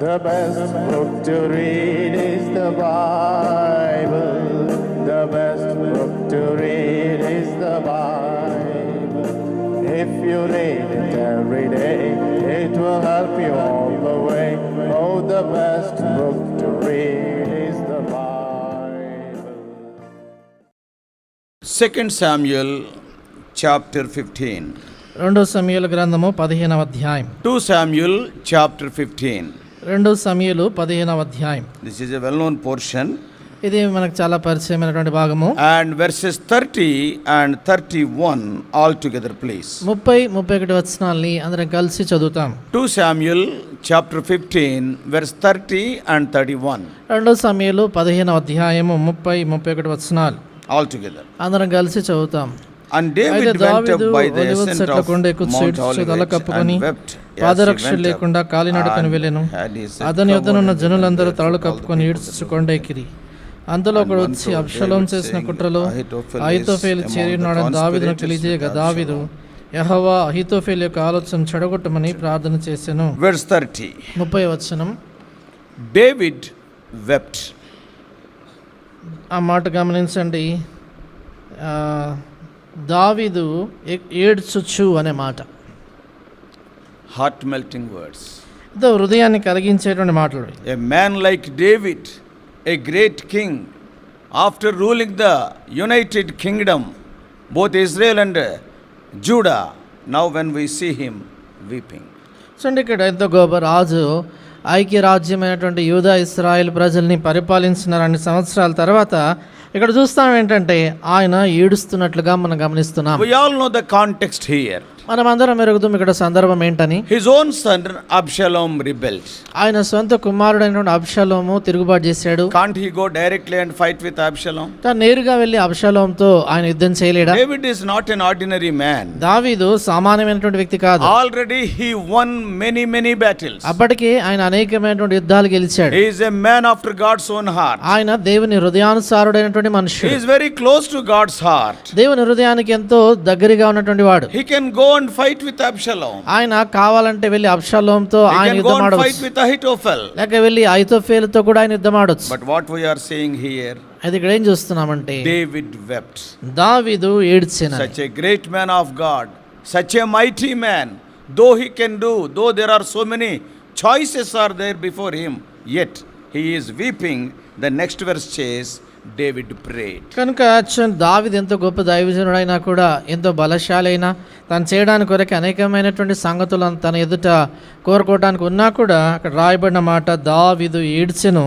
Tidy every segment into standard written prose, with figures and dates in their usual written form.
The best book to read is the Bible. The best book to read is the Bible. If you read it every day, it will help you all the way. Oh, the best book to read is the Bible. 2 Samuel chapter 15. 2 సమూయేలు గ్రంథము 15వ అధ్యాయం. 2 Samuel chapter 15. 2 సమూయేలు 15వ అధ్యాయం. This is a well-known portion. ఇది మనకు చాలా పరిచయమైనటువంటి భాగము. And verses 30 and 31 all together, please. 30-31 వచనాల్ని అందరం కలిసి చదువుతాం. 2 Samuel chapter 15 verse 30 and 31. 2 సమూయేలు 15వ అధ్యాయము 30-31 వచనాలు All together. అందరం కలిసి చదువుతాం. And David went up by the ascent of Mount Olivet and wept పాదరక్ష లేకుండా కాలినడకను వెళ్ళెను. అతని యొద్దనున్న జనులందరూ తలలు కప్పుకొని ఈడ్చుకొండెక్కిరి. అంతలో ఒకడు వచ్చి అబ్షలోము చేసిన కుట్రలో అహీతోఫెలు చేరి ఉన్నాడని దావీదును తెలియజేయగా దావీదు యెహోవా అహీతోఫెలు యొక్క ఆలోచన చెడగొట్టమని ప్రార్థన చేసెను. Verse 30. 30వ వచనం. David wept. ఆ మాట గమనించండి. దావీదు ఏడ్చుచు అనే మాట. Heart melting words. ఇదో హృదయాన్ని కలిగించేటువంటి మాటలు. A man like David, a great king, after ruling the united kingdom, both Israel and Judah, now when we see him weeping. చూడండి, ఇక్కడ ఎంతో గొప్ప రాజు ఐక్యరాజ్యమైనటువంటి యూదా ఇశ్రాయేల్ ప్రజల్ని పరిపాలించిన 2 సంవత్సరాల తర్వాత ఇక్కడ చూస్తాం ఏంటంటే ఆయన ఏడుస్తున్నట్లుగా మనం గమనిస్తున్నాం. We all know the context here. మనం అందరం ఎరుగుతాం ఇక్కడ సందర్భం ఏంటని. His own son Absalom rebelled. ఆయన సొంత కుమారుడైనటువంటి అబ్షలోము తిరుగుబాటు చేశాడు. Can't he go directly and fight with Absalom? తాను నేరుగా వెళ్ళి అబ్షలోముతో ఆయన యుద్ధం చేయలేడా? David is not an ordinary man. దావీదు సామాన్యమైనటువంటి వ్యక్తి కాదు. Already he won many battles. అప్పటికే ఆయన అనేకమైనటువంటి యుద్ధాలు గెలిచాడు. He is a man after God's own heart. ఆయన దేవుని హృదయానుసారుడైనటువంటి మనుషుడు. He is very close to God's heart. దేవుని హృదయానికి ఎంతో దగ్గరగా ఉన్నటువంటి వాడు. He can go and fight with Absalom. ఆయన కావాలంటే వెళ్ళి అబ్షలోముతో ఆయన యుద్ధం ఆడవచ్చు. Fight with Ahithophel. లేక వెళ్ళి అహీతోఫెలుతో కూడా ఆయన యుద్ధం ఆడవచ్చు. But what we are saying here, అది ఇక్కడ ఏం చూస్తున్నామంటే David wept. దావీదు ఏడ్చెను. Such a great man of God, such a mighty man, though he can do, though there are so many choices are there before him, yet he is weeping. The next verse says David prayed. కనుక దావీదు ఎంతో గొప్ప దైవజనుడైనా కూడా ఎంతో బలశాలి అయినా తను చేయడానికి కొరకు అనేకమైనటువంటి సంగతులను తన ఎదుట కోరుకోవడానికి ఉన్నా కూడా అక్కడ రాయబడిన మాట దావీదు ఏడ్చెను.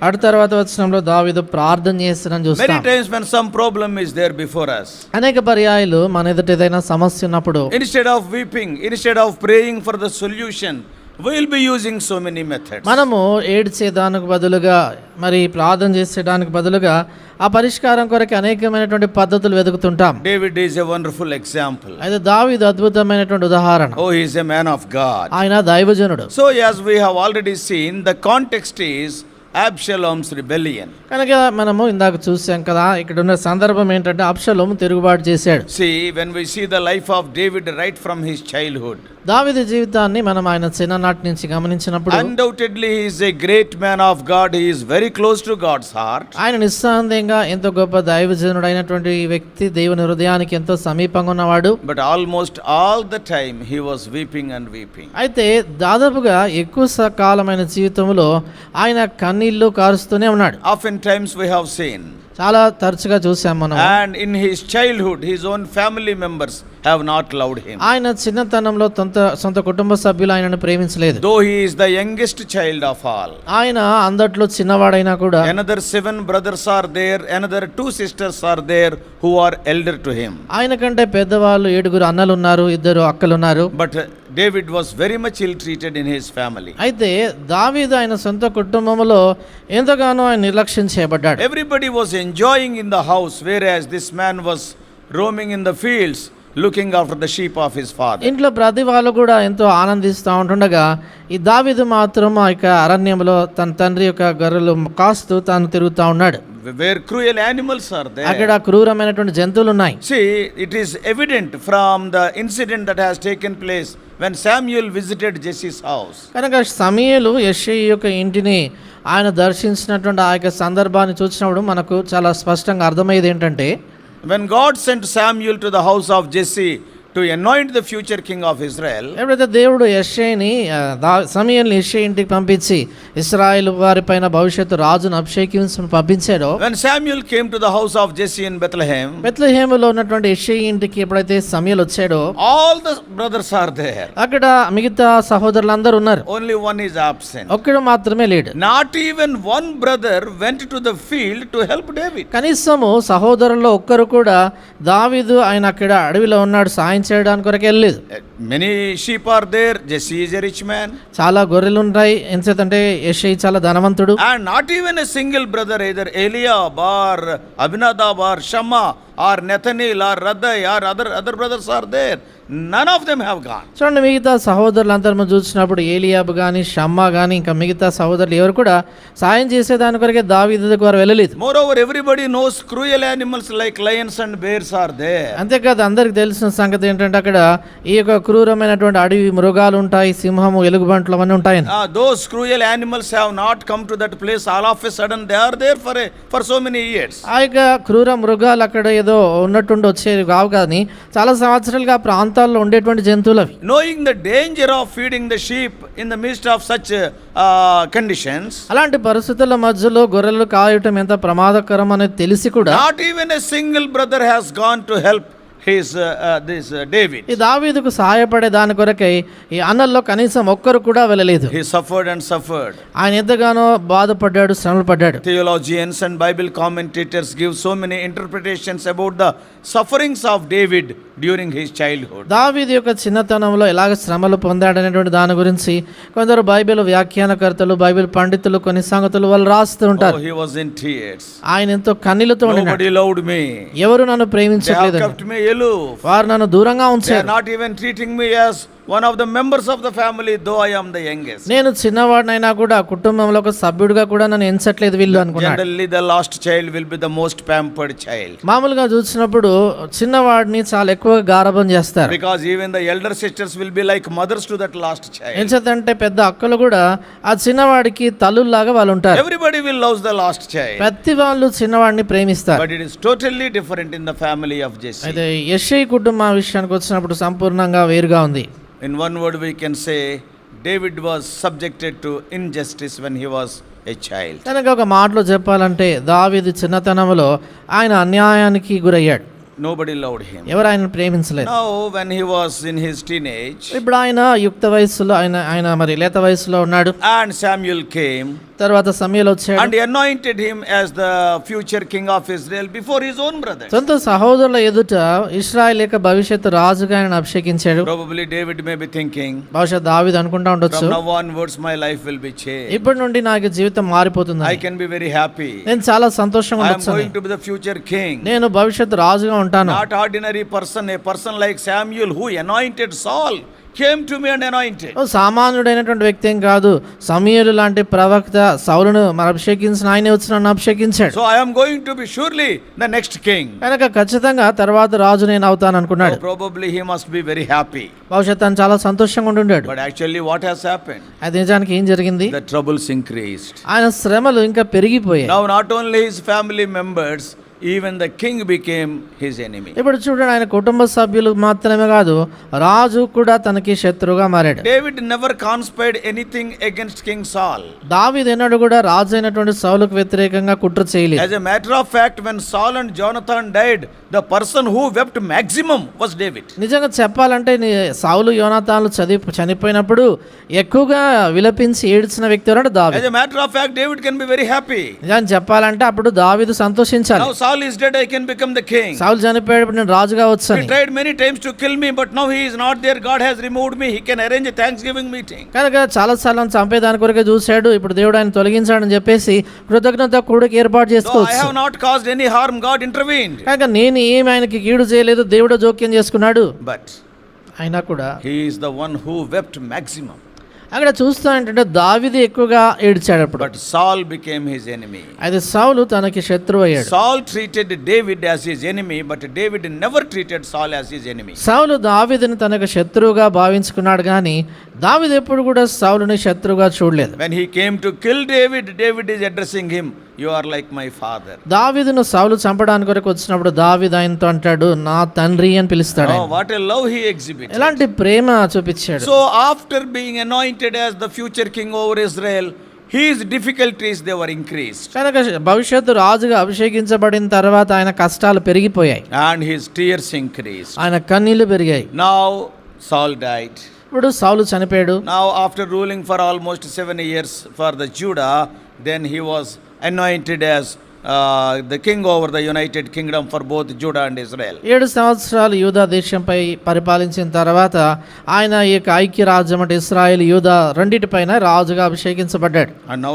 అటు తర్వాత వచనంలో దావీదు ప్రార్థన చేస్తానని చూస్తాం. Many times when some problem is there before us, అనేక పర్యాయాలు మన ఎదుట ఏదైనా సమస్య ఉన్నప్పుడు instead of weeping, instead of praying for the solution, we will be using so many methods. మనము ఏడ్చేదానికి బదులుగా మరి ప్రార్థన చేసేదానికి బదులుగా ఆ పరిష్కారం కొరకు అనేకమైనటువంటి పద్ధతులు వెతుకుతుంటాం. David is a wonderful example. అయితే దావీదు అద్భుతమైనటువంటి ఉదాహరణ. Oh, he is a man of God. ఆయన దైవజనుడు. So as we have already seen, the context is Absalom's rebellion. కనుక మనము ఇందాక చూసాం కదా, ఇక్కడ ఉన్న సందర్భం ఏంటంటే అబ్షలోము తిరుగుబాటు చేశాడు. See, when we see the life of David right from his childhood, దావీదు జీవితాన్ని మనం ఆయన చిన్ననాటి నుంచి గమనించినప్పుడు undoubtedly he is a great man of God. He is very close to God's heart. ఆయన నిస్సందేహంగా ఎంతో గొప్ప దైవజనుడైనటువంటి వ్యక్తి, దేవుని హృదయానికి ఎంతో సమీపంగా ఉన్నవాడు. But almost all the time he was weeping and weeping. అయితే దాదాపుగా ఎక్కువ కాలమైన జీవితంలో ఆయన కన్నీళ్లు కారుస్తూనే ఉన్నాడు. Oftentimes we have seen, చాలా తరచుగా చూసాం మనం. And in his childhood his own family members have not loved him. ఆయన చిన్నతనంలో సొంత కుటుంబ సభ్యులు ఆయనను ప్రేమించలేదు. Though he is the youngest child of all. ఆయన అందట్లో చిన్నవాడైనా కూడా Another 7 brothers are there, another 2 sisters are there who are elder to him. ఆయన కంటే పెద్దవాళ్ళు 7 అన్నలు ఉన్నారు, 2 అక్కలు ఉన్నారు. But David was very much ill treated in his family. అయితే దావీదు ఆయన సొంత కుటుంబంలో ఎంతగానో ఆయన నిర్లక్ష్యం చేయబడ్డాడు. Everybody was enjoying in the house, whereas this man was roaming in the fields. looking after the sheep of his father. ఇంట్లో ప్రతి వాళ్ళు కూడా ఎంతో ఆనందిస్తూ ఉంటుండగా ఈ దావీదు మాత్రం ఆ యొక్క అరణ్యంలో తన తండ్రి యొక్క గొర్రెలు కాస్తూ తాను తిరుగుతూ ఉన్నాడు. Where cruel animals are there. అక్కడ క్రూరమైనటువంటి జంతువులు ఉన్నాయి. See, it is evident from the incident that has taken place when Samuel visited Jesse's house. కనుక సమూయేలు యెష్షయి యొక్క ఇంటిని ఆయన దర్శించినటువంటి ఆ యొక్క సందర్భాన్ని చూసినప్పుడు మనకు చాలా స్పష్టంగా అర్థమయ్యేది ఏంటంటే, When God sent Samuel to the house of Jesse to anoint the future king of Israel, ఎప్పుడైతే దేవుడు యెష్షయిని సమూయేలుని యెష్షయి ఇంటికి పంపించి ఇశ్రాయేలు వారిపైన భవిష్యత్తు రాజును అభిషేకించి పంపించాడో, when Samuel came to the house of Jesse in Bethlehem, బెత్లెహేములో ఉన్నటువంటి యెష్షయి ఇంటికి ఎప్పుడైతే సమూయేలు వచ్చాడో, all the brothers are there. అక్కడ మిగతా సహోదరులందరూ ఉన్నారు. Only one is absent. ఒక్కడు మాత్రమే లేడు. Not even one brother went to the field to help David. కనీసము సహోదరుల్లో ఒక్కరు కూడా దావీదు ఆయన అక్కడ అడవిలో ఉన్నాడు సాయం చేయడానికి కొరకు వెళ్ళలేదు. Many sheep are there. Jesse is a rich man. చాలా గొర్రెలు ఉన్నాయి. ఎంచేతంటే యెష్షయి చాలా ధనవంతుడు. And not even a single brother, either Eliab or Abinadab or Shammah or Nathaniel or Raddai or other brothers are there. None of them have gone. చూడండి, మిగతా సహోదరులందరూ మనం చూసినప్పుడు ఏలియాబు కానీ షమ్మా కానీ ఇంకా మిగతా సహోదరులు ఎవరు కూడా సాయం చేసేదాని కొరకే దావీదు దగ్గర వెళ్ళలేదు. Moreover, everybody knows cruel animals like lions and bears are there. అంతేకాదు అందరికి తెలిసిన సంగతి ఏంటంటే అక్కడ ఈ యొక్క క్రూరమైనటువంటి అడవి మృగాలు ఉంటాయి, సింహము, ఎలుగుబంట్లు అవన్నీ ఉంటాయని. Those cruel animals have not come to that place all of a sudden. They are there for so many years. ఆ యొక్క క్రూర మృగాలు అక్కడ ఏదో ఉన్నట్టుండి వచ్చేవి కావు, కానీ చాలా సంవత్సరాలుగా ప్రాంతాల్లో ఉండేటువంటి జంతువులు అవి. Knowing the danger of feeding the sheep in the midst of such conditions, అలాంటి పరిస్థితుల మధ్యలో గొర్రెలు కాయటం ఎంత ప్రమాదకరం అనేది తెలిసి కూడా not even a single brother has gone to help this David. ఈ దావీదుకు సహాయపడే దాని కొరకై ఈ అన్నల్లో కనీసం ఒక్కరు కూడా వెళ్ళలేదు. He suffered and suffered. ఆయన ఎంతగానో బాధపడ్డాడు, శ్రమలు పడ్డాడు. Theologians and Bible commentators give so many interpretations about the sufferings of David during his childhood. దావీదు యొక్క చిన్నతనంలో ఎలాగ శ్రమలు పొందాడనేటువంటి దాని గురించి కొందరు బైబిల్ వ్యాఖ్యానకర్తలు, బైబిల్ పండితులు కొన్ని సంగతులు వాళ్ళు రాస్తూ ఉంటారు. He was in tears. ఆయన ఎంతో కన్నీళ్లతో ఉన్నాడు. Nobody loved me. ఎవరు నన్ను They have ప్రేమించలేదు, kept me aloof. వారు నన్ను దూరంగా They are ఉంచారు. not even treating me as one of the members of the family, though I am the youngest. నేను చిన్నవాడినైనా కూడా కుటుంబంలో ఒక సభ్యుడిగా కూడా నన్ను ఎంచట్లేదు వీళ్ళు అనుకున్నాడు. Generally, the last child will be the most pampered child. మామూలుగా చూసినప్పుడు చిన్నవాడిని చాలా ఎక్కువగా గారాబం చేస్తారు. Because even the elder sisters will be like mothers to that last child. ఎంచేతంటే పెద్ద అక్కలు కూడా ఆ చిన్నవాడికి తల్లుల్లాగా వాళ్ళు ఉంటారు. Everybody will love the last child. ప్రతి వాళ్ళు చిన్నవాడిని ప్రేమిస్తారు. But it is totally different in the family of Jesse. అయితే యెష్షయి కుటుంబం విషయానికి వచ్చినప్పుడు సంపూర్ణంగా వేరుగా ఉంది. In one word we can say David was subjected to injustice when he was a child. కనుక ఒక మాటలో చెప్పాలంటే దావీదు చిన్నతనంలో ఆయన అన్యాయానికి గురయ్యాడు. Nobody loved him. ఎవరు ఆయన ప్రేమించలేదు. Now when he was in his teenage, ఇప్పుడు ఆయన యుక్త వయస్సులో ఆయన మరి లేత వయసులో ఉన్నాడు. and Samuel came తర్వాత సమూయేలు వచ్చాడు. and anointed him as the future king of Israel before his own brothers. సొంత సహోదరుల ఎదుట ఇశ్రాయేలు యొక్క భవిష్యత్తు రాజుగా ఆయన అభిషేకించాడు. Probably David may be thinking, బహుశా దావీదు అనుకుంటా ఉండొచ్చు, from now onwards my life will be changed. ఇప్పటి నుండి నాకు జీవితం మారిపోతుంది. I can be very happy. నేను చాలా సంతోషంగా I am ఉండొచ్చు. going to be the future king. నేను భవిష్యత్తు రాజుగా ఉంటాను. Not ordinary person, a person like Samuel who anointed Saul came to me and anointed. సామాన్యుడైనటువంటి వ్యక్తి ఏం కాదు, సమూయేలు లాంటి ప్రవక్త సౌలును మరి అభిషేకించిన ఆయనే వచ్చి నన్ను అభిషేకించాడు. So I am going to be surely the next king. కనుక ఖచ్చితంగా తర్వాత రాజు నేను అవుతాను అనుకున్నాడు. So probably he must be very happy. భవిష్యత్తు తను చాలా సంతోషంగా ఉండుంటాడు. But actually what has happened? అది నిజానికి ఏం జరిగింది? The troubles increased. ఆయన శ్రమలు ఇంకా పెరిగిపోయాయి. Now not only his family members, even the king became his enemy. ఇప్పుడు చూడండి, ఆయన కుటుంబ సభ్యులు మాత్రమే కాదు, రాజు కూడా తనకి శత్రువుగా మారాడు. David never conspired anything against King Saul. దావీదు ఎన్నడూ కూడా రాజు అయినటువంటి సౌలుకు వ్యతిరేకంగా కుట్ర చేయలేదు. As a matter of fact, when Saul and Jonathan died, the person who wept maximum was David. నిజంగా చెప్పాలంటే సౌలు యోనాతాన్లు చనిపోయినప్పుడు ఎక్కువగా విలపించి ఏడ్చిన వ్యక్తి ఎవరంటే దావీదు. As a matter of fact, David can be very happy. నిజాన్ని చెప్పాలంటే అప్పుడు దావీదు సంతోషించాలి. Now Saul Saul is dead, I can become the king. సౌలు చనిపోయేటప్పుడు నేను రాజుగా He వచ్చాను. tried many times to kill me, but now he is not there. God has removed me. He can arrange a Thanksgiving meeting. కనుక చాలా సార్లు చంపేదాని కొరకే చూశాడు, ఇప్పుడు దేవుడు ఆయన తొలగించాడని చెప్పేసి కృతజ్ఞత కూడికి ఏర్పాటు Though I చేసుకోవచ్చు. have not caused any harm, God intervened. కనుక నేను ఏమి ఆయనకి కీడు చేయలేదు, దేవుడు జోక్యం చేసుకున్నాడు. But అయినా కూడా he is the one who wept maximum. అక్కడ చూస్తా ఏంటంటే దావీదు ఎక్కువగా ఏడ్చాడు అప్పుడు. But Saul became his enemy. అయితే సౌలు తనకి శత్రువు అయ్యాడు. Saul treated David as his enemy, but David never treated Saul as his enemy. సౌలు దావీదుని తనకు శత్రువుగా భావించుకున్నాడు కానీ దావీదు ఎప్పుడు కూడా సౌలుని శత్రువుగా చూడలేదు. When he came to kill David, David is addressing him, you are like my father. దావీదును సౌలు చంపడానికి కొరకు వచ్చినప్పుడు దావీదు ఆయనతో అంటాడు, నా తండ్రి అని పిలుస్తాడు. Oh, what a love he exhibited. ఎలాంటి ప్రేమ చూపించాడు. So after being anointed as the future king over Israel, his difficulties they were increased. కనుక భవిష్యత్తు రాజుగా అభిషేకించబడిన తర్వాత ఆయన కష్టాలు పెరిగిపోయాయి, And his tears increased. ఆయన కన్నీళ్లు పెరిగాయి. Now Saul died. ఇప్పుడు సౌలు చనిపోయాడు. Now after ruling for almost 7 years for the Judah, then he was anointed as the king over the United Kingdom for both Judah and Israel. 7 సంవత్సరాలు యూదా దేశంపై పరిపాలించిన తర్వాత ఆయన ఈ యొక్క ఐక్య రాజ్యం అంటే ఇశ్రాయేల్ యూదా రెండిటిపైన రాజుగా అభిషేకించబడ్డాడు. And now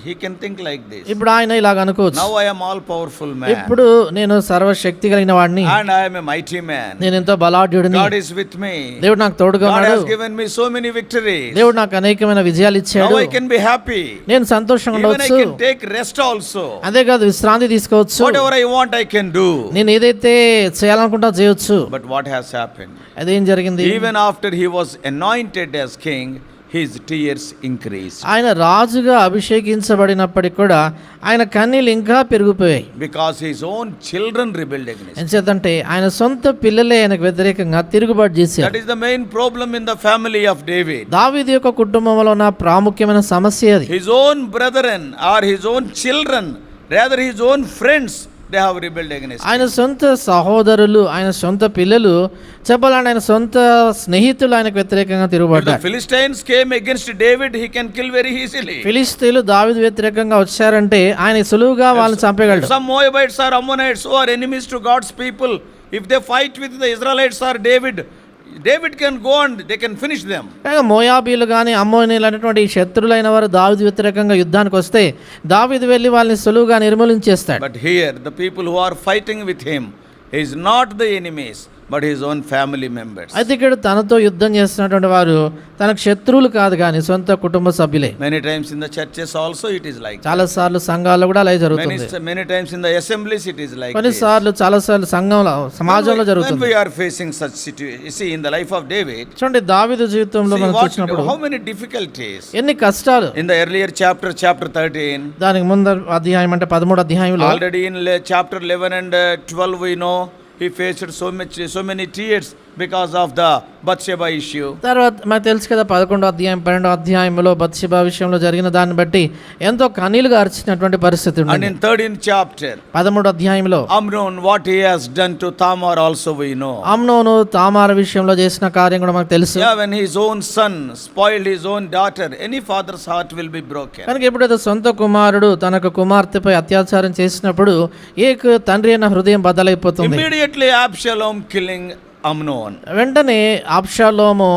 he can think like this. ఇప్పుడు ఆయన ఇలాగ అనుకోవచ్చు, Now I am all powerful man. ఇప్పుడు నేను సర్వశక్తి కలిగిన వాడిని, And I am a mighty man. నేను ఎంతో బలాఢ్యుడిని, God is with me. దేవుడు నాకు తోడుగా God ఉన్నాడు, has given me so many victories. దేవుడు నాకు అనేకమైన విజయాలు ఇచ్చాడు, Now I can be happy. నేను సంతోషంగా Even I ఉండవచ్చు, can take rest also. అంతేకాదు విశ్రాంతి తీసుకోవచ్చు, Whatever I want I can do. నేను ఏదైతే చేయాలనుకుంటా చేయొచ్చు. But what has happened? అదేం జరిగింది? Even after he was anointed as king, his tears increased. ఆయన రాజుగా అభిషేకించబడినప్పటికి కూడా ఆయన కన్నీళ్ళు ఇంకా పెరిగిపోయాయి. Because his own children rebelled against him. ఎంచేతంటే ఆయన సొంత పిల్లలే ఆయనకు వ్యతిరేకంగా తిరుగుబాటు చేశారు. That is the main problem in the family of David. దావీదు యొక్క కుటుంబంలో ఉన్న ప్రాముఖ్యమైన సమస్య అది. His own brethren or his own children, rather his own friends, they have rebelled against him. ఆయన సొంత సహోదరులు, ఆయన సొంత పిల్లలు, చెప్పాలంటే ఆయన సొంత స్నేహితులు ఆయనకు వ్యతిరేకంగా If the తిరుగుబాటారు. Philistines came against David, he can kill very easily. ఫిలిస్తీన్లు దావీదు వ్యతిరేకంగా వచ్చారంటే ఆయన సులువుగా వాళ్ళని చంపగలడు. Some Moabites or Ammonites who are enemies to God's people, if they fight with the Israelites or David can go and they can finish them. కానీ మోయాబీలు కానీ అమ్మోనీలు అనేటువంటి ఈ శత్రులైన వారు దావీదు వ్యతిరేకంగా యుద్ధానికి వస్తే దావీదు వెళ్ళి వాళ్ళని సులువుగా నిర్మూలించేస్తాడు. But here the people who are fighting with him is not the enemies, but his own family members. అయితే ఇక్కడ తనతో యుద్ధం చేస్తున్నటువంటి వారు తనకు శత్రువులు కాదు కానీ సొంత కుటుంబ సభ్యులే. Many times in the churches also it is like చాలా సార్లు సంఘాల్లో కూడా అలాగే జరుగుతుంది. many times in the assemblies it is like కొన్నిసార్లు చాలా సార్లు సంఘంలో సమాజంలో when జరుగుతుంది. we are facing such situation, you see in the life of David, చూడండి దావీదు జీవితంలో మనం చూసినప్పుడు how many difficulties. ఎన్ని కష్టాలు. In the earlier chapter 13, దానికి ముందు అధ్యాయం అంటే 13వ అధ్యాయంలో already in chapter 11 and 12 we know he faced so many tears because of the Bathsheba issue. తర్వాత మనకు తెలుసు కదా 11వ అధ్యాయం 12వ అధ్యాయంలో బత్షెబా విషయంలో జరిగిన దాన్ని బట్టి ఎంతో కన్నీళ్లు గార్చినటువంటి పరిస్థితి And ఉంది. in 13th chapter, 13వ అధ్యాయంలో Amnon, what he has done to Tamar also we know. అమ్నోను తామారు విషయంలో చేసిన కార్యం కూడా మనకు తెలుసు. Yeah, when his own son spoiled his own daughter, any father's heart will be broken. కనుక ఎప్పుడైతే సొంత కుమారుడు తనకు కుమార్తెపై అత్యాచారం చేసినప్పుడు తండ్రి అయిన హృదయం బద్దలైపోతుంది. Immediately Absalom killing Amnon. వెంటనే అబ్షాలోము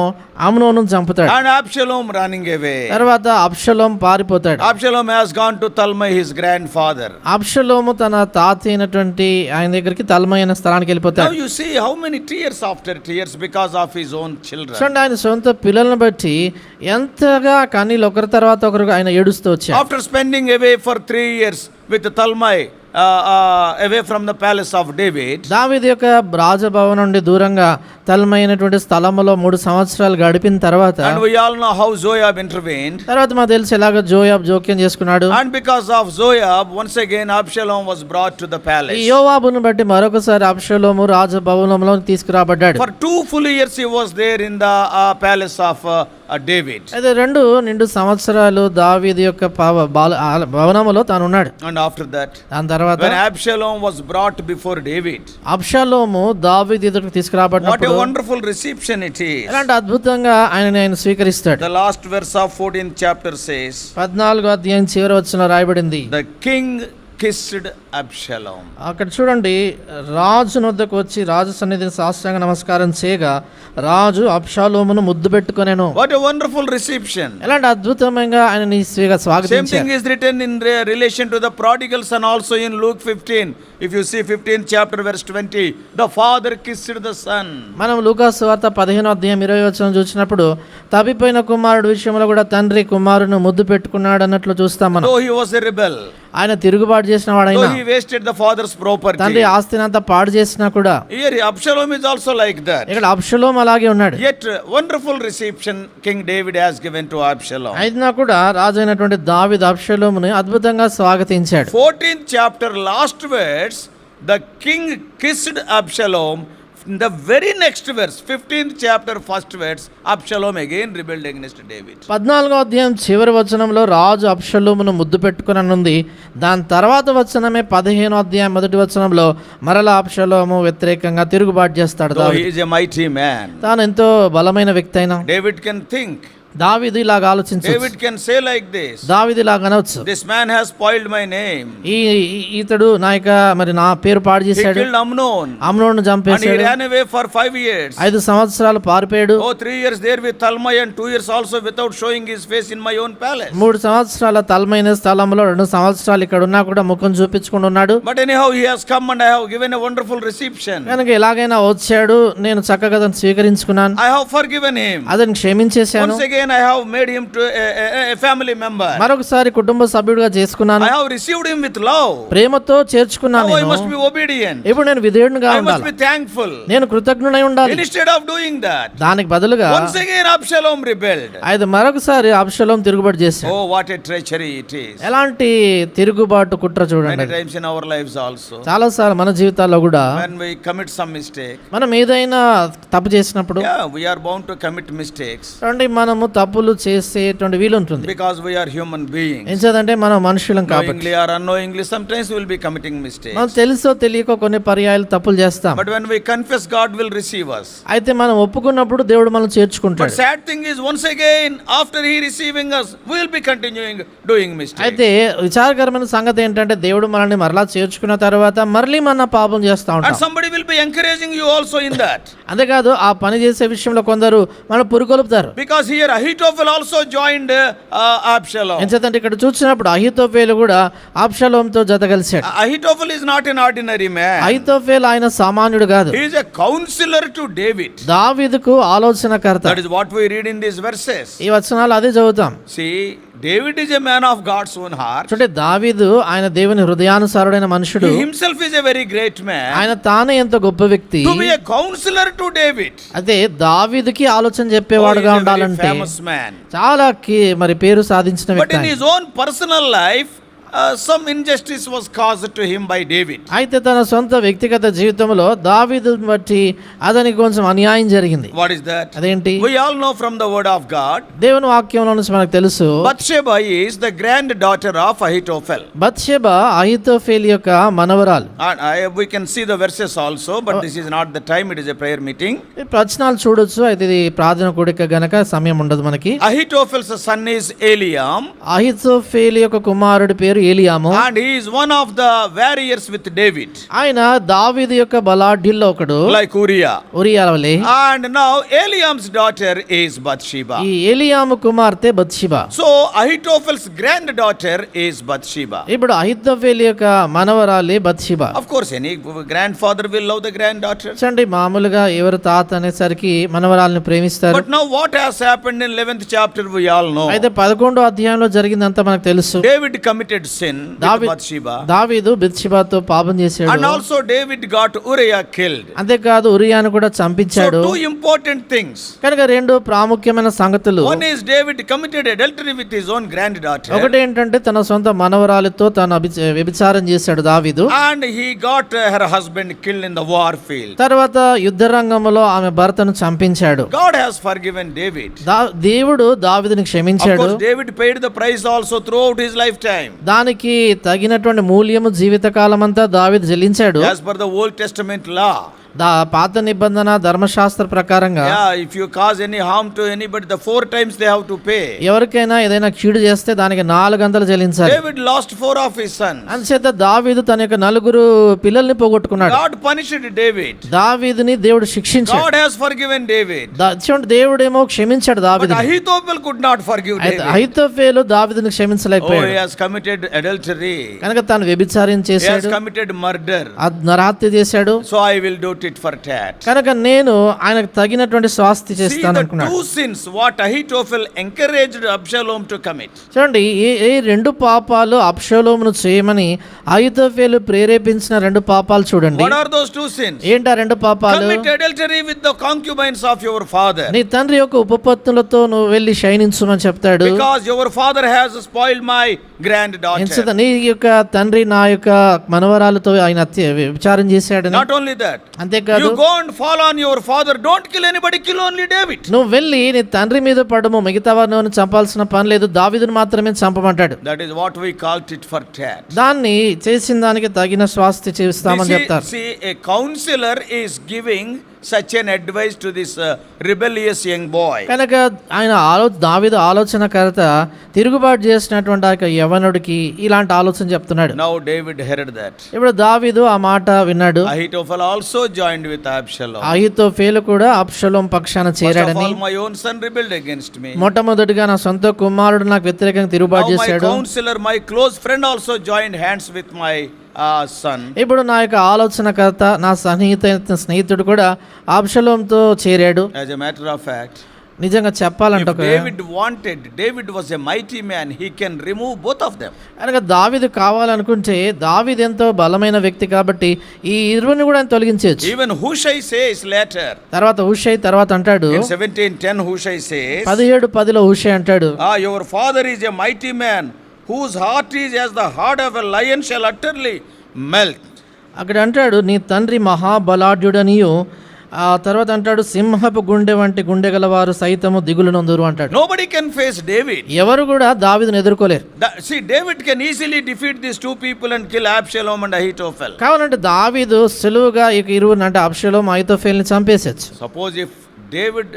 అమ్నోను చంపుతాడు. And Absalom running away. తర్వాత అబ్షలోం పారిపోతాడు. Absalom has gone to Talmai, his grandfather. అబ్షలోము తన తాత అయినటువంటి ఆయన దగ్గరికి తల్మై అనే స్థలానికి Now వెళ్ళిపోతాడు. you see how many tears after tears because of his own children. చూడండి ఆయన సొంత పిల్లలను బట్టి ఎంతగా కన్నీళ్ళు ఒకరి తర్వాత ఒకరు ఆయన ఏడుస్తూ వచ్చారు. After spending away for 3 years with Talmai, away from the palace of David, దావీదు యొక్క రాజభవనం నుండి దూరంగా తల్మైనటువంటి స్థలములో 3 సంవత్సరాలు గడిపిన తర్వాత and we all know how Joab intervened. తర్వాత మాకు తెలిసి ఎలాగ జోయాబ్ జోక్యం చేసుకున్నాడు. And because of Joab, once again Absalom was brought to the palace. ఈ యోవాబును బట్టి మరొకసారి అబ్షలోము రాజభవనంలో తీసుకురాబడ్డాడు. For 2 full years he was there in the palace of David. అయితే 2 నిండు సంవత్సరాలు దావీదు యొక్క భవనములో తాను ఉన్నాడు. And after that, దాని తర్వాత when Absalom was brought before David, అబ్షలోము దావీదు ఎదురుకు what a తీసుకురాబడినప్పుడు wonderful reception it is. ఎలాంటి అద్భుతంగా ఆయన స్వీకరిస్తాడు. The last verse of 14th chapter says, 14వ అధ్యాయం చివరి వచనంలో రాయబడింది, the king kissed Absalom. అక్కడ చూడండి, రాజు వద్దకు వచ్చి రాజు సన్నిధిని సాష్టాంగ నమస్కారం చేయగా రాజు అబ్షాలోమును ముద్దు పెట్టుకొనెను. What a wonderful reception. ఎలాంటి అద్భుతంగా ఆయనని Same స్వాగతించారు. thing is written in relation to the prodigal son also in Luke 15. If you see 15th chapter verse 20, the father kissed the son. మనం లూకాసు వార్త 15:20 చూసినప్పుడు తప్పిపోయిన కుమారుడు విషయంలో కూడా తండ్రి కుమారుని ముద్దు పెట్టుకున్నాడు అన్నట్లు చూస్తాం మనం. Though he was a rebel, ఆయన తిరుగుబాటు చేసిన వాడైనా, though he wasted the father's property, తండ్రి ఆస్తిని అంతా పాడు చేసినా కూడా, here Absalom is also like that. ఇక్కడ అబ్షలోం అలాగే ఉన్నాడు. Yet wonderful reception King David has given to Absalom. అయినా కూడా రాజు అయినటువంటి దావీదు అబ్షలోముని అద్భుతంగా స్వాగతించాడు. 14th chapter last verse, the king kissed Absalom. In the very next verse, 15th chapter first verse, Absalom again rebelled against David. 14వ అధ్యాయం చివరి వచనంలో రాజు అబ్షలోమును ముద్దు పెట్టుకుననుంది. దాని తర్వాత వచనమే 15వ అధ్యాయం మొదటి వచనంలో మరలా అబ్షలోము వ్యతిరేకంగా తిరుగుబాటు చేస్తాడు. Though he is a mighty man, తాను ఎంతో బలమైన వ్యక్తి అయినా David can think. దావీదు ఇలాగ ఆలోచించవచ్చు. David can say like this. దావీదు ఇలాగ అనవచ్చు, This man has spoiled my name. ఇతడు నా పేరు పాడు He చేశాడు, killed Amnon. Amnon And he చంపేశాడు, ran away for 5 years. 5 సంవత్సరాలు పారిపోయాడు, 3 years there with Talmai and 2 years also without showing his face in my own palace. 3 సంవత్సరాల తలమైన స్థలంలో 2 సంవత్సరాలు ఇక్కడ ఉన్నా కూడా ముఖం చూపించుకుని ఉన్నాడు. But anyhow he has come and I have given a wonderful reception. కనుక ఎలాగైనా వచ్చాడు, నేను చక్కగా అతను స్వీకరించుకున్నాను, I have forgiven him. అతను క్షమించేశాను, Once again I have made him to a family member. మరొకసారి కుటుంబ సభ్యుడిగా చేసుకున్నాను, I have received him with love. ప్రేమతో చేర్చుకున్నాను. Now I నేను must be obedient. ఇప్పుడు నేను విధేయుడిగా I must ఉండాలి, be thankful. నేను కృతజ్ఞుడై ఉండాలి. Instead of doing that, దానికి బదులుగా once again Absalom rebelled. మరొకసారి అబ్షలోం తిరుగుబాటు చేశాడు. Oh, what a treachery it is. ఎలాంటి తిరుగుబాటు కుట్ర Many చూడండి. times in our lives also, చాలా సార్లు మన జీవితాల్లో కూడా when we commit some mistake, మనం ఏదైనా తప్పు చేసినప్పుడు yeah, we are bound to commit mistakes మనము తప్పులు చేసేటువంటి వీలు ఉంటుంది. because we are human beings. ఎంచేదంటే మనం మనుషులం కాబట్టి Knowingly or unknowingly, sometimes we will be committing mistakes. మనం తెలుసో తెలియకో కొన్ని పర్యాయాలు తప్పులు చేస్తాం. But when we confess, God will receive us. అయితే మనం ఒప్పుకున్నప్పుడు దేవుడు మనం But చేర్చుకుంటాడు. sad thing is, once again, after He receiving us, we will be continuing doing mistakes. అయితే విచారకరమైన సంగతి ఏంటంటే దేవుడు మనల్ని మరలా చేర్చుకున్న తర్వాత మళ్ళీ మన పాపం చేస్తూ And ఉంటాం. somebody will be encouraging you also in that. అంతేకాదు ఆ పని చేసే విషయంలో కొందరు మన పురుగొలుపుతారు. Because here Ahithophel also joined Absalom. ఎంచేతంటే ఇక్కడ చూసినప్పుడు అహీతోఫేలు కూడా అబ్షలోంతో జత కలిశాడు. Ahithophel is not an ordinary man. అహీతోఫేలు ఆయన సామాన్యుడు కాదు, He is a counselor to David. దావీదుకు ఆలోచనకర్త. That is what we read in these verses. ఈ వచనాలు అదే చదువుతాం. See, David is a man of God's own heart. చూడండి, దావీదు ఆయన దేవుని హృదయానుసారుడైన మనుషుడు. He himself is a very great man. ఆయన తానే ఎంతో గొప్ప వ్యక్తి. To be a counselor to David. అదే దావీదుకి ఆలోచన చెప్పేవాడుగా ఉండాలంటే famous man. చాలా పేరు సాధించిన But వ్యక్తి in ఆయన. his own personal life, some injustice was caused to him by David. అయితే తన సొంత వ్యక్తిగత జీవితంలో దావీదు బట్టి అతనికి కొంచెం అన్యాయం జరిగింది. What is that? అదేంటి? We all know from the word of God. దేవుని వాక్యంలో నుంచి మనకు తెలుసు, Bathsheba is the granddaughter of Ahithophel. Bathsheba Ahithophel యొక్క మనవరాలు. And we can see the verses also, but this is not the time. It is a prayer meeting. ఈ ప్రవచనాలు చూడొచ్చు, అయితే ఇది ప్రార్థన కూడిక గనక సమయం ఉండదు మనకి. Ahithophel's son is Eliam. అహీతోఫేలు యొక్క కుమారుడి పేరు ఏలియాము. And he is one of the warriors with David. ఆయన దావీదు యొక్క బలాఢ్యుల్లో ఒకడు, Like Uriah. ఉరియా వలె. And now Eliam's daughter is Bathsheba. ఈ ఏలియాము కుమార్తె Bathsheba. So Ahithophel's granddaughter is Bathsheba. ఇప్పుడు అహీతోఫేలు యొక్క మనవరాలే Bathsheba. Of course, any grandfather will love the granddaughter. చూడండి, మామూలుగా ఎవరు తాత అనేసరికి మనవరాలను ప్రేమిస్తారు. But now what has happened in 11th chapter we all know. అయితే 11వ అధ్యాయంలో జరిగిందంతా మనకు తెలుసు. David committed sin with Bathsheba. దావీదు బత్షెబతో పాపం చేశాడు. And also David got Uriah killed. అంతేకాదు ఉరియాను కూడా చంపించాడు. So two important things. కనుక 2 ప్రాముఖ్యమైన సంగతులు. One is David committed adultery with his own granddaughter. ఒకటి ఏంటంటే తన సొంత మనవరాలితో తను వ్యభిచారం చేశాడు దావీదు. And he got her husband killed in the war field. తర్వాత యుద్ధ రంగంలో ఆమె భర్తను చంపించాడు. God has forgiven David. దేవుడు దావీదుని Of క్షమించాడు. course David paid the price also throughout his lifetime. దానికి తగినటువంటి మూల్యము జీవితకాలం అంతా దావీదు చెల్లించాడు. As per the Old Testament law. పాత నిబంధన ధర్మశాస్త్ర ప్రకారంగా Yeah, if you cause any harm to anybody, the 4 times they have to pay. ఎవరికైనా ఏదైనా కీడు చేస్తే దానికి 400 చెల్లించాలి. David lost 4 of his sons. అందుచేత దావీదు తన యొక్క 4 పిల్లల్ని పోగొట్టుకున్నాడు. God punished David. దావీదుని దేవుడు శిక్షించాడు. God has forgiven David. చూడండి, దేవుడేమో క్షమించాడు But దావీదుని. Ahithophel could not forgive David. అహీతోఫెలు దావీదుని Oh, క్షమించలేకపోయాడు. he has committed adultery. కనుక తాను వ్యభిచారం He has చేశాడు, committed murder. నరహత్య చేశాడు. So I will do it for tat. కనుక నేను ఆయనకు తగినటువంటి స్వాస్థ్య See చేస్తాను the అనుకున్నాడు. 2 sins what Ahithophel encouraged Absalom to commit. చూడండి, ఏ 2 పాపాలు అబ్షాలోమును చేయమని అహీతోఫెలు ప్రేరేపించిన 2 పాపాలు చూడండి. What are those 2 sins? ఏంటా 2 పాపాలు? Commit adultery with the concubines of your father. నీ తండ్రి యొక్క ఉపపత్తులతో నువ్వు వెళ్ళి శయనించుమని చెప్తాడు. Because your father has spoiled my granddaughter. నీ యొక్క తండ్రి నా యొక్క మనవరాలతో ఆయన విచారం చేశాడని. Not only that, అంతేకాదు, you go and fall on your father, don't kill anybody, kill only David. నువ్వు వెళ్ళి నీ తండ్రి మీద పడము, మిగతా వారిని చంపాల్సిన పని లేదు, దావీదుని మాత్రమే చంపమంటాడు. That is what we called it for tat. దాన్ని చేసిన దానికి తగిన స్వాస్థ్య చేస్తామని చెప్తారు. See, a counselor is giving such an advice to this rebellious young boy. కనుక ఆయన దావీదు ఆలోచనకర్త తిరుగుబాటు చేసినటువంటి ఆ యవనుడికి ఇలాంటి ఆలోచన చెప్తున్నాడు. Now David heard that. ఇప్పుడు దావీదు ఆ మాట విన్నాడు. Ahithophel also joined with Absalom. అహీతోఫెలు కూడా అబ్షాలోము పక్షాన First of చేరాడని. all, my own son rebelled against me. మొట్టమొదటిగా నా సొంత కుమారుడు నాకు వ్యతిరేకంగా తిరుగుబాటు Now my చేశాడు. counselor, my close friend also joined hands with my son. ఇప్పుడు నా యొక్క ఆలోచనకర్త, నా స్నేహితుడు కూడా అబ్షాలోముతో చేరాడు. As a matter of fact, నిజంగా చెప్పాలంటే David was a mighty man, he can remove both of them. కనుక దావీదు కావాలనుకుంటే, దావీదు ఎంతో బలమైన వ్యక్తి కాబట్టి ఈ ఇరువురిని కూడా ఆయన తొలగించవచ్చు. Even Hushai says later, తర్వాత హుషై తర్వాత అంటాడు, in 17:10 Hushai says, 17:10 హుషై అంటాడు, your father is a mighty man, whose heart is as the heart of a lion shall utterly melt. అక్కడ అంటాడు, నీ తండ్రి మహాబలాఢ్యుడనియు, ఆ తర్వాత అంటాడు, సింహపు గుండె వంటి గుండె గలవారు సైతము దిగులు నొందురు అంటాడు. Nobody can face David. ఎవరు కూడా దావీదును ఎదుర్కోలేరు. See, David can easily defeat these 2 people and kill Absalom and Ahithophel. కావాలంటే దావీదు సులువుగా ఈ ఇరువురిని అంటే అబ్షాలోము అహీతోఫెల్ని చంపేసచ్చు. Suppose if David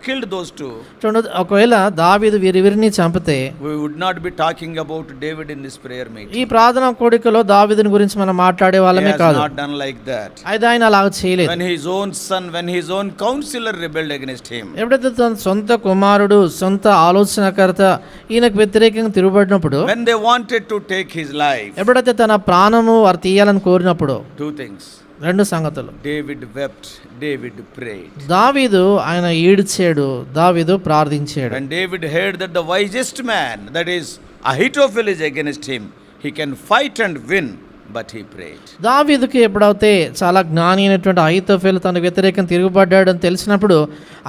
killed those 2, చూడండి, ఒకవేళ దావీదు వీరిని చంపితే we would not be talking about David in this prayer meeting. ఈ ప్రార్థన కోడికలో దావీదుని గురించి మనం మాట్లాడే He వాళ్ళమే has కాదు. not done like that. అయితే ఆయన అలాగ చేయలేదు. When his own son, when his own counselor rebelled against him, ఎప్పుడైతే తన సొంత కుమారుడు, సొంత ఆలోచనకర్త ఈయనకు వ్యతిరేకంగా తిరుగుబడినప్పుడు, when they wanted to take his life, ఎప్పుడైతే తన ప్రాణము వారు తీయాలని కోరినప్పుడు 2 things. 2 సంగతులు. David wept, David prayed. దావీదు ఆయన ఏడ్చాడు, దావీదు ప్రార్థించాడు. When David heard that the wisest man, that is Ahithophel, is against him, he can fight and win, but he prayed. దావీదుకి ఎప్పుడైతే చాలా జ్ఞాని అయినటువంటి అహీతోఫెలు తన వ్యతిరేకం తిరుగుబడ్డాడు అని తెలిసినప్పుడు